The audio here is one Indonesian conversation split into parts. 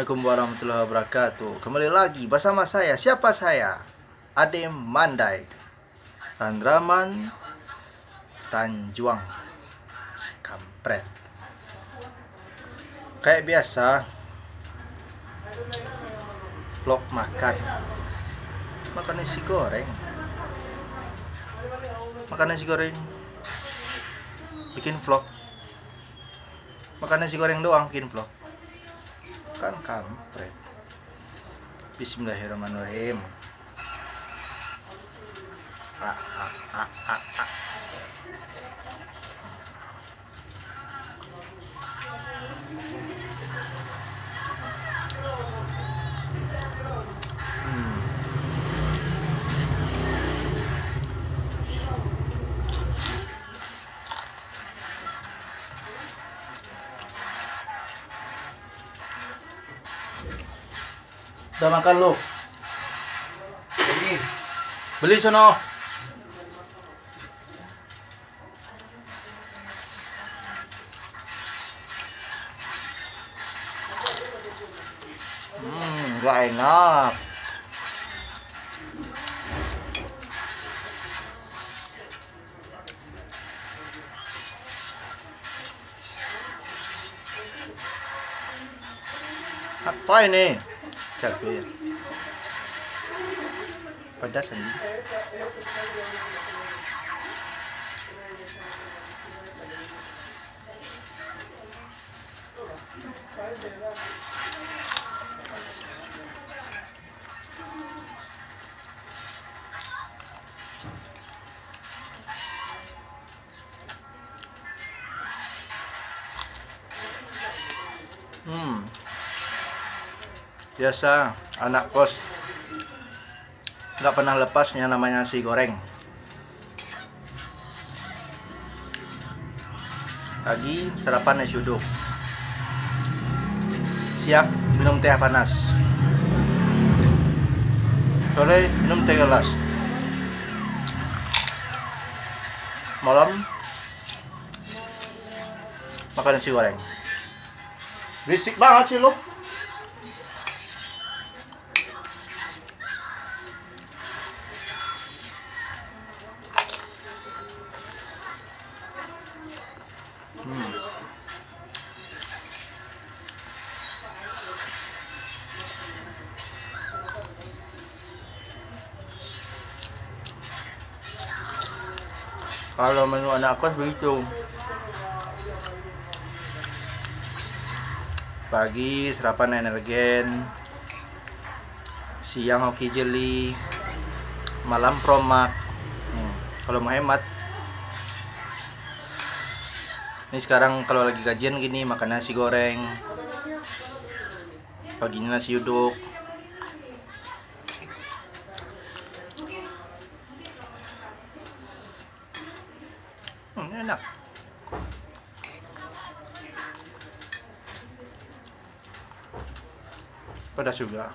Assalamualaikum warahmatullahi wabarakatuh. Kembali lagi bersama saya. Siapa saya? Ade Mandai, Randraman Tanjuang, kampret. Kayak biasa, vlog makan nasi goreng. Makan nasi goreng, bikin vlog. Makan nasi goreng doang, bikin vlog. Kan kampret. Bismillahirrahmanirrahim. Udah makan lu? Beli sono. Gak enak. Apa ini? Capek. Pedas ini. Biasa anak kos nggak pernah lepasnya namanya nasi goreng. Pagi sarapan nasi uduk, siang minum teh panas, sore minum teh gelas, malam makan nasi goreng. Berisik banget sih lu. Kalau menu anak kos begitu. Pagi sarapan energen, siang hoki jeli, malam promak. Kalau mau hemat, ini sekarang kalau lagi gajian gini makan nasi goreng, paginya nasi uduk. Enak. Pedas juga.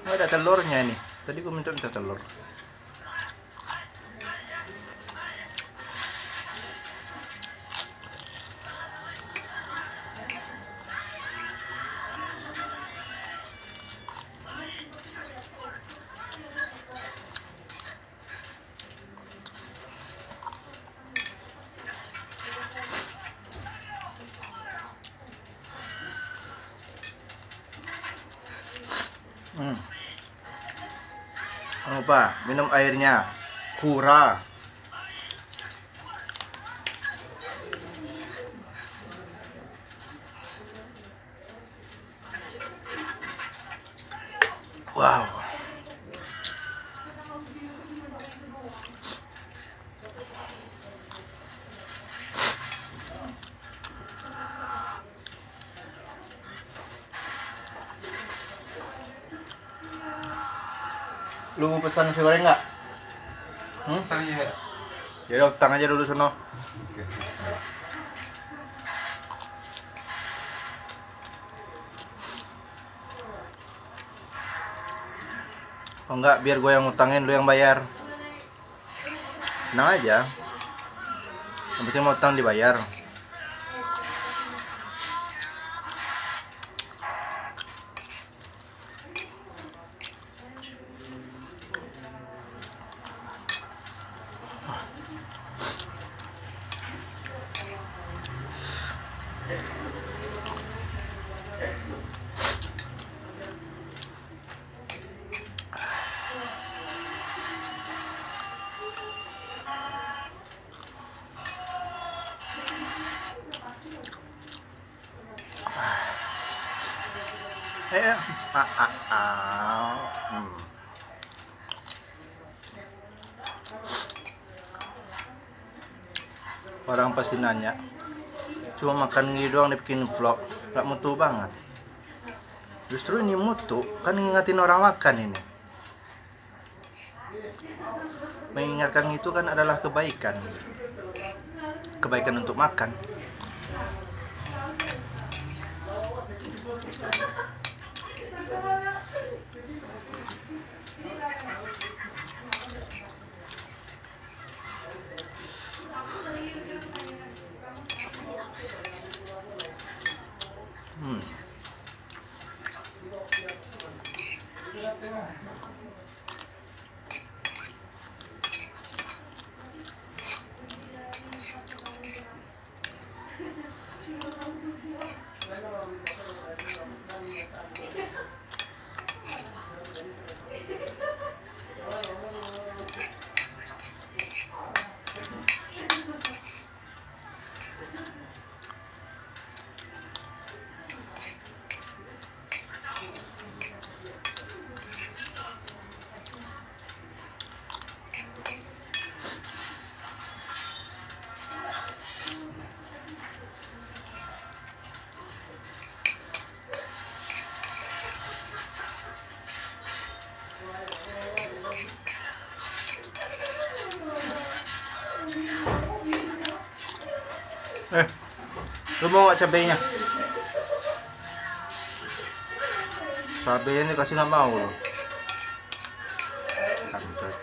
Ada telurnya nih. Tadi gue minta telur. Jangan lupa minum airnya, Kura. Wow. Lu mau pesan nasi goreng nggak? Pesan aja. Ya udah, utang aja dulu sono. Oh enggak, biar gue yang ngutangin, lu yang bayar. Tenang aja. Yang penting mau utang dibayar. Hmm. Orang pasti nanya, cuma makan gini doang dibikin vlog, gak mutu banget. Justru ini mutu, kan ngingetin orang makan ini. Mengingatkan itu kan adalah kebaikan. Kebaikan untuk makan. Hmm. Lu mau gak cabenya? Cabenya dikasih gak mau lu. Kampret.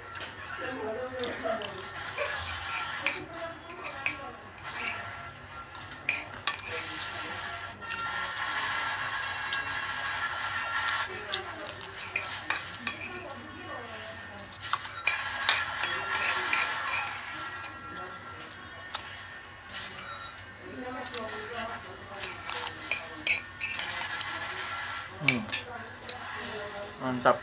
Mantap.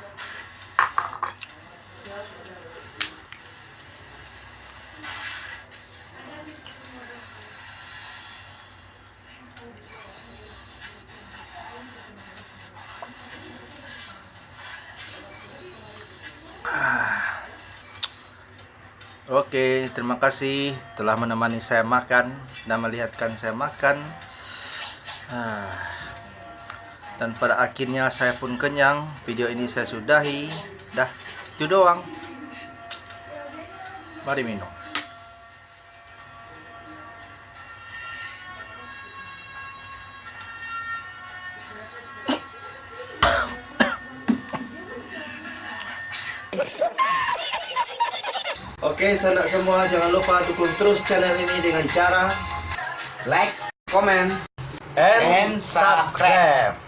Oke, terima kasih telah menemani saya makan dan melihatkan saya makan. Dan pada akhirnya saya pun kenyang. Video ini saya sudahi. Dah, itu doang. Mari minum. Oke, sanak semua, jangan lupa dukung terus channel ini dengan cara Like, comment, and subscribe.